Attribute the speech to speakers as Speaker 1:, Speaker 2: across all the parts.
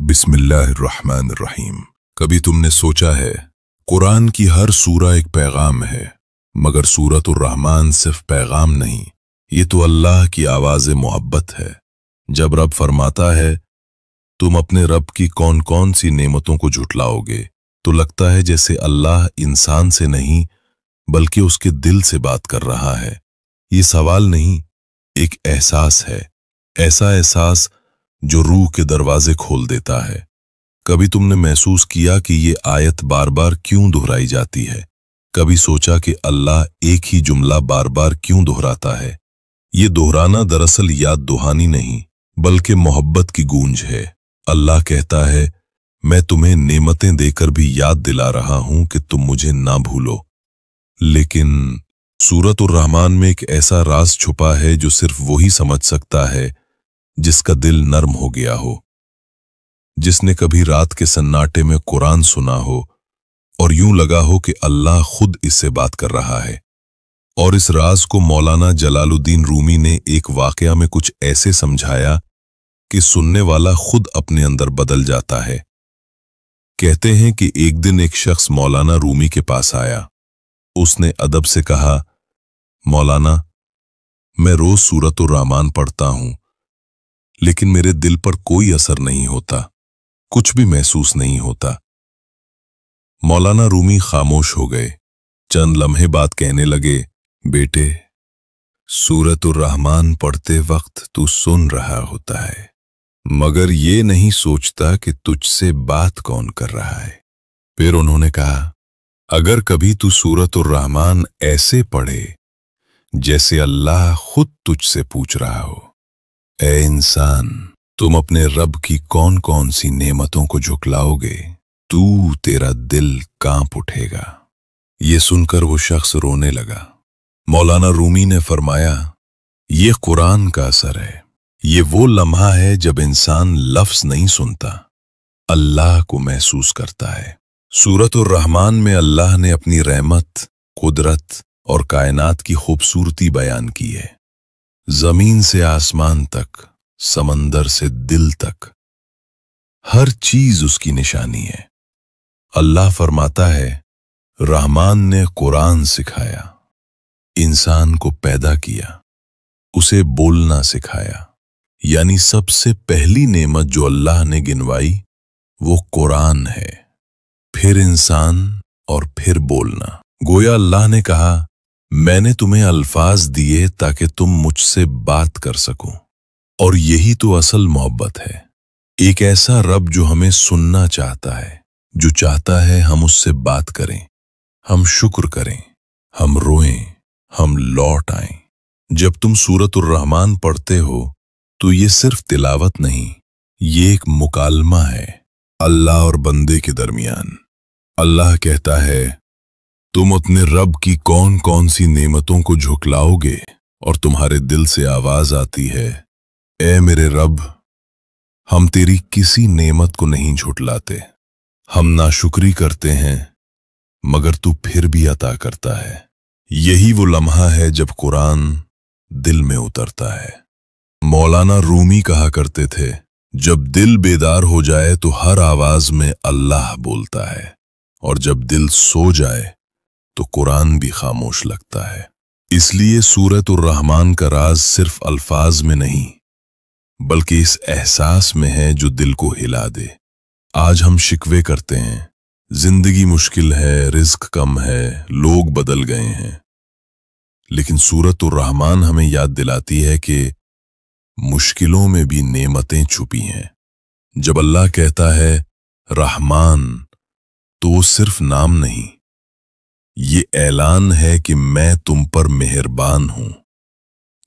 Speaker 1: बिस्मिल्लाहिर्रहमानिर्रहीम। कभी तुमने सोचा है कुरान की हर सूरा एक पैगाम है, मगर सूरतुर रहमान सिर्फ पैगाम नहीं, ये तो अल्लाह की आवाज़े मोहब्बत है। जब रब फरमाता है तुम अपने रब की कौन कौन सी नेमतों को झुटलाओगे, तो लगता है जैसे अल्लाह इंसान से नहीं बल्कि उसके दिल से बात कर रहा है। ये सवाल नहीं, एक एहसास है, ऐसा एहसास जो रूह के दरवाजे खोल देता है। कभी तुमने महसूस किया कि ये आयत बार बार क्यों दोहराई जाती है? कभी सोचा कि अल्लाह एक ही जुमला बार बार क्यों दोहराता है? ये दोहराना दरअसल याद दुहानी नहीं बल्कि मोहब्बत की गूंज है। अल्लाह कहता है, मैं तुम्हें नेमतें देकर भी याद दिला रहा हूं कि तुम मुझे ना भूलो। लेकिन सूरतुर रहमान में एक ऐसा राज छुपा है जो सिर्फ वही समझ सकता है जिसका दिल नर्म हो गया हो, जिसने कभी रात के सन्नाटे में कुरान सुना हो और यूं लगा हो कि अल्लाह खुद इससे बात कर रहा है। और इस राज को मौलाना जलालुद्दीन रूमी ने एक वाकया में कुछ ऐसे समझाया कि सुनने वाला खुद अपने अंदर बदल जाता है। कहते हैं कि एक दिन एक शख्स मौलाना रूमी के पास आया। उसने अदब से कहा, मौलाना, मैं रोज सूरतुर रहमान पढ़ता हूं, लेकिन मेरे दिल पर कोई असर नहीं होता, कुछ भी महसूस नहीं होता। मौलाना रूमी खामोश हो गए। चंद लम्हे बाद कहने लगे, बेटे, सूरतुर रहमान पढ़ते वक्त तू सुन रहा होता है, मगर ये नहीं सोचता कि तुझसे बात कौन कर रहा है। फिर उन्होंने कहा, अगर कभी तू सूरतुर रहमान ऐसे पढ़े जैसे अल्लाह खुद तुझसे पूछ रहा हो, ए इंसान, तुम अपने रब की कौन कौन सी नेमतों को झुकलाओगे, तेरा दिल कांप उठेगा। ये सुनकर वो शख्स रोने लगा। मौलाना रूमी ने फरमाया, ये कुरान का असर है। ये वो लम्हा है जब इंसान लफ्ज नहीं सुनता, अल्लाह को महसूस करता है। सूरतुर रहमान में अल्लाह ने अपनी रहमत, कुदरत और कायनात की खूबसूरती बयान की है। जमीन से आसमान तक, समंदर से दिल तक, हर चीज उसकी निशानी है। अल्लाह फरमाता है, रहमान ने कुरान सिखाया, इंसान को पैदा किया, उसे बोलना सिखाया। यानी सबसे पहली नेमत जो अल्लाह ने गिनवाई वो कुरान है, फिर इंसान और फिर बोलना। गोया अल्लाह ने कहा, मैंने तुम्हें अल्फाज दिए ताकि तुम मुझसे बात कर सको। और यही तो असल मोहब्बत है। एक ऐसा रब जो हमें सुनना चाहता है, जो चाहता है हम उससे बात करें, हम शुक्र करें, हम रोएं, हम लौट आएं। जब तुम सूरतुर रहमान पढ़ते हो तो ये सिर्फ तिलावत नहीं, ये एक मुकालमा है अल्लाह और बंदे के दरमियान। अल्लाह कहता है, तुम अपने रब की कौन कौन सी नेमतों को झुकलाओगे और तुम्हारे दिल से आवाज आती है, ए मेरे रब, हम तेरी किसी नेमत को नहीं झुटलाते, हम नाशुक्री करते हैं मगर तू फिर भी अता करता है। यही वो लम्हा है जब कुरान दिल में उतरता है। मौलाना रूमी कहा करते थे, जब दिल बेदार हो जाए तो हर आवाज में अल्लाह बोलता है, और जब दिल सो जाए तो कुरान भी खामोश लगता है। इसलिए सूरतुर रहमान का राज सिर्फ अल्फाज में नहीं बल्कि इस एहसास में है जो दिल को हिला दे। आज हम शिकवे करते हैं, जिंदगी मुश्किल है, रिस्क कम है, लोग बदल गए हैं, लेकिन सूरतुर रहमान हमें याद दिलाती है कि मुश्किलों में भी नेमतें छुपी हैं। जब अल्लाह कहता है रहमान, तो वो सिर्फ नाम नहीं, ये ऐलान है कि मैं तुम पर मेहरबान हूं,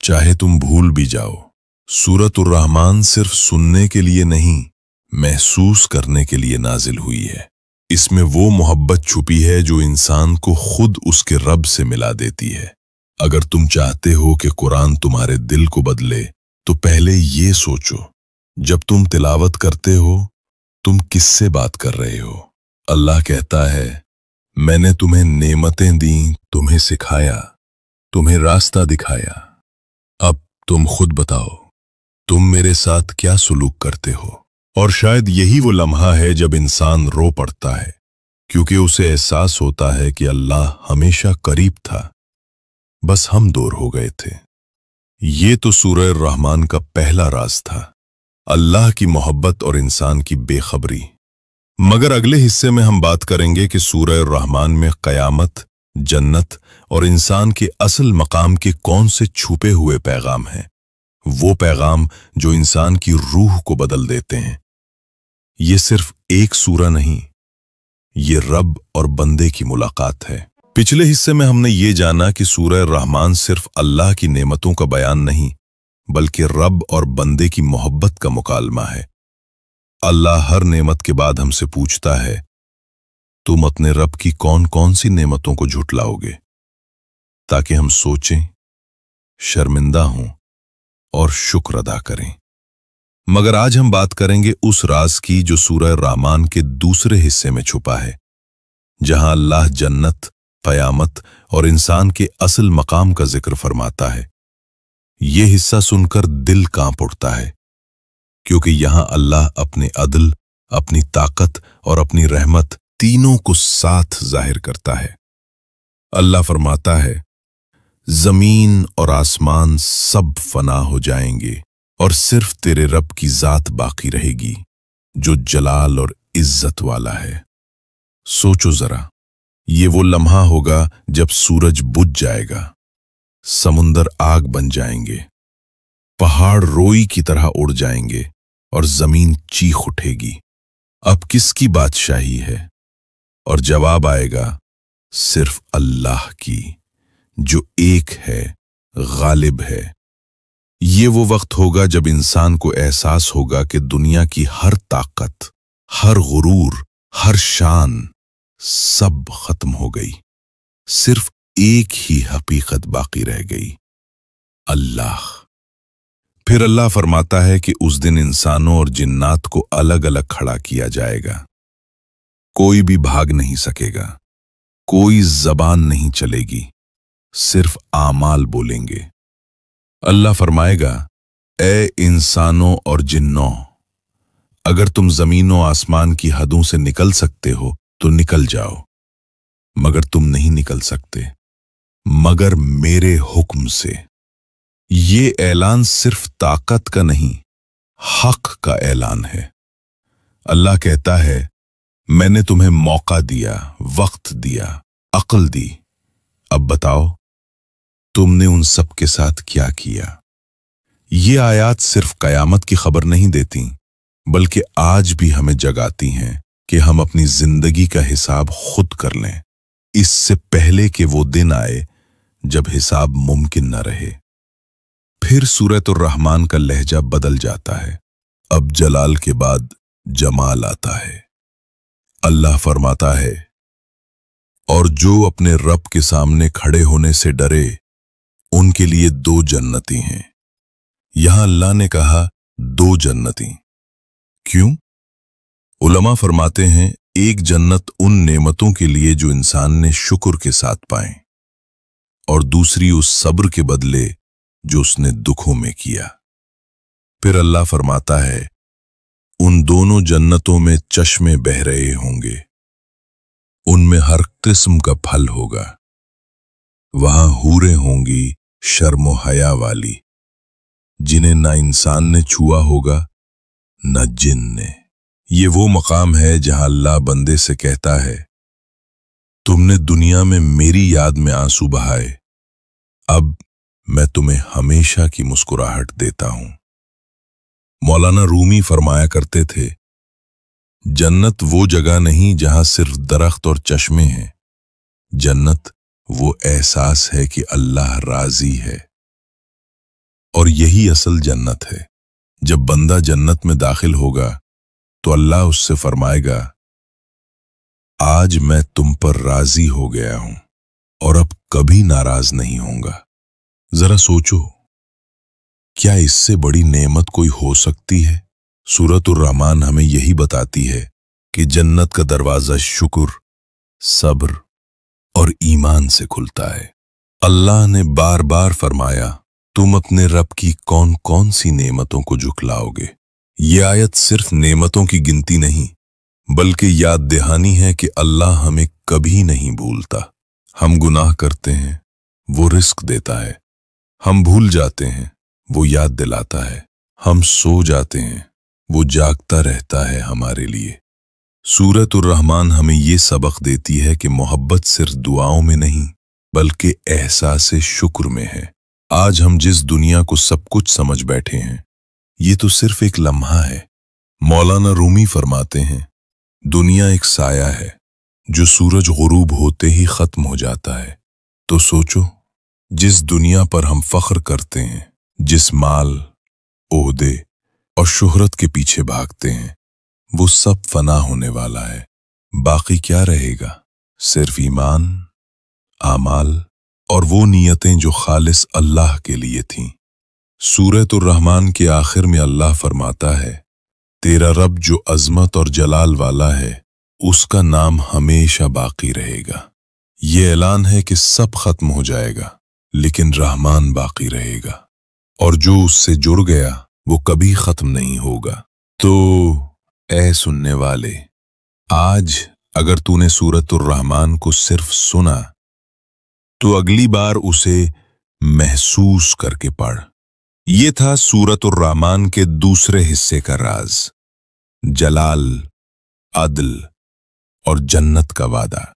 Speaker 1: चाहे तुम भूल भी जाओ। सूरतुर रहमान सिर्फ सुनने के लिए नहीं, महसूस करने के लिए नाजिल हुई है। इसमें वो मोहब्बत छुपी है जो इंसान को खुद उसके रब से मिला देती है। अगर तुम चाहते हो कि कुरान तुम्हारे दिल को बदले, तो पहले ये सोचो, जब तुम तिलावत करते हो तुम किससे बात कर रहे हो? अल्लाह कहता है, मैंने तुम्हें नेमतें दी, तुम्हें सिखाया, तुम्हें रास्ता दिखाया, अब तुम खुद बताओ, तुम मेरे साथ क्या सुलूक करते हो? और शायद यही वो लम्हा है जब इंसान रो पड़ता है, क्योंकि उसे एहसास होता है कि अल्लाह हमेशा करीब था, बस हम दूर हो गए थे। ये तो सूरह रहमान का पहला राज था, अल्लाह की मोहब्बत और इंसान की बेखबरी। मगर अगले हिस्से में हम बात करेंगे कि सूरह रहमान में क़यामत, जन्नत और इंसान के असल मकाम के कौन से छुपे हुए पैगाम हैं, वो पैगाम जो इंसान की रूह को बदल देते हैं। ये सिर्फ एक सूरा नहीं, ये रब और बंदे की मुलाकात है। पिछले हिस्से में हमने ये जाना कि सूरह रहमान सिर्फ अल्लाह की नेमतों का बयान नहीं, बल्कि रब और बंदे की मोहब्बत का मुकालमा है। अल्लाह हर नेमत के बाद हमसे पूछता है, तुम अपने रब की कौन कौन सी नेमतों को झुटलाओगे, ताकि हम सोचें, शर्मिंदा हों और शुक्र अदा करें। मगर आज हम बात करेंगे उस राज की जो सूरह रहमान के दूसरे हिस्से में छुपा है, जहां अल्लाह जन्नत, क़यामत और इंसान के असल मकाम का जिक्र फरमाता है। यह हिस्सा सुनकर दिल कांप उठता है, क्योंकि यहां अल्लाह अपने अदल, अपनी ताकत और अपनी रहमत तीनों को साथ जाहिर करता है। अल्लाह फरमाता है, जमीन और आसमान सब फना हो जाएंगे और सिर्फ तेरे रब की जात बाकी रहेगी, जो जलाल और इज्जत वाला है। सोचो जरा, ये वो लम्हा होगा जब सूरज बुझ जाएगा, समुंदर आग बन जाएंगे, पहाड़ रोई की तरह उड़ जाएंगे और जमीन चीख उठेगी, अब किसकी बादशाही है? और जवाब आएगा, सिर्फ अल्लाह की, जो एक है, गालिब है। ये वो वक्त होगा जब इंसान को एहसास होगा कि दुनिया की हर ताकत, हर गुरूर, हर शान सब खत्म हो गई, सिर्फ एक ही हकीकत बाकी रह गई, अल्लाह। फिर अल्लाह फरमाता है कि उस दिन इंसानों और जिन्नात को अलग अलग खड़ा किया जाएगा। कोई भी भाग नहीं सकेगा, कोई जबान नहीं चलेगी, सिर्फ आमाल बोलेंगे। अल्लाह फरमाएगा, ए इंसानों और जिन्नों, अगर तुम जमीनों आसमान की हदों से निकल सकते हो तो निकल जाओ, मगर तुम नहीं निकल सकते मगर मेरे हुक्म से। ये ऐलान सिर्फ ताकत का नहीं, हक का ऐलान है। अल्लाह कहता है, मैंने तुम्हें मौका दिया, वक्त दिया, अक्ल दी, अब बताओ तुमने उन सब के साथ क्या किया। ये आयात सिर्फ कयामत की खबर नहीं देती, बल्कि आज भी हमें जगाती हैं कि हम अपनी जिंदगी का हिसाब खुद कर लें, इससे पहले कि वो दिन आए जब हिसाब मुमकिन न रहे। फिर सूरह रहमान का लहजा बदल जाता है, अब जलाल के बाद जमाल आता है। अल्लाह फरमाता है, और जो अपने रब के सामने खड़े होने से डरे, उनके लिए दो जन्नती हैं। यहां अल्लाह ने कहा दो जन्नती, क्यों? उलमा फरमाते हैं, एक जन्नत उन नेमतों के लिए जो इंसान ने शुक्र के साथ पाए, और दूसरी उस सब्र के बदले जो उसने दुखों में किया। फिर अल्लाह फरमाता है, उन दोनों जन्नतों में चश्मे बह रहे होंगे, उनमें हर किस्म का फल होगा, वहां हूरें होंगी शर्मो हया वाली, जिन्हें ना इंसान ने छुआ होगा न जिन ने। ये वो मकाम है जहां अल्लाह बंदे से कहता है, तुमने दुनिया में मेरी याद में आंसू बहाए, अब मैं तुम्हें हमेशा की मुस्कुराहट देता हूं। मौलाना रूमी फरमाया करते थे, जन्नत वो जगह नहीं जहां सिर्फ दरख्त और चश्मे हैं, जन्नत वो एहसास है कि अल्लाह राजी है। और यही असल जन्नत है। जब बंदा जन्नत में दाखिल होगा तो अल्लाह उससे फरमाएगा, आज मैं तुम पर राजी हो गया हूं और अब कभी नाराज नहीं होऊंगा। जरा सोचो, क्या इससे बड़ी नेमत कोई हो सकती है? सूरह रहमान हमें यही बताती है कि जन्नत का दरवाजा शुक्र, सब्र और ईमान से खुलता है। अल्लाह ने बार बार फरमाया, तुम अपने रब की कौन कौन सी नेमतों को झुकलाओगे? ये आयत सिर्फ नेमतों की गिनती नहीं, बल्कि याद दहानी है कि अल्लाह हमें कभी नहीं भूलता। हम गुनाह करते हैं, वो रिस्क देता है। हम भूल जाते हैं, वो याद दिलाता है। हम सो जाते हैं, वो जागता रहता है हमारे लिए। सूरतुर रहमान हमें ये सबक देती है कि मोहब्बत सिर्फ दुआओं में नहीं, बल्कि एहसास शुक्र में है। आज हम जिस दुनिया को सब कुछ समझ बैठे हैं, ये तो सिर्फ एक लम्हा है। मौलाना रूमी फरमाते हैं, दुनिया एक साया है जो सूरज गुरूब होते ही खत्म हो जाता है। तो सोचो, जिस दुनिया पर हम फख्र करते हैं, जिस माल, ओहदे और शोहरत के पीछे भागते हैं, वो सब फना होने वाला है। बाकी क्या रहेगा? सिर्फ ईमान, आमाल और वो नियतें जो खालिस अल्लाह के लिए थीं। सूरतुर रहमान के आखिर में अल्लाह फरमाता है, तेरा रब जो अजमत और जलाल वाला है, उसका नाम हमेशा बाकी रहेगा। ये ऐलान है कि सब खत्म हो जाएगा, लेकिन रहमान बाकी रहेगा, और जो उससे जुड़ गया वो कभी खत्म नहीं होगा। तो ऐ सुनने वाले, आज अगर तूने सूरतुर रहमान को सिर्फ सुना, तो अगली बार उसे महसूस करके पढ़। ये था सूरतुर रहमान के दूसरे हिस्से का राज, जलाल, अदल और जन्नत का वादा।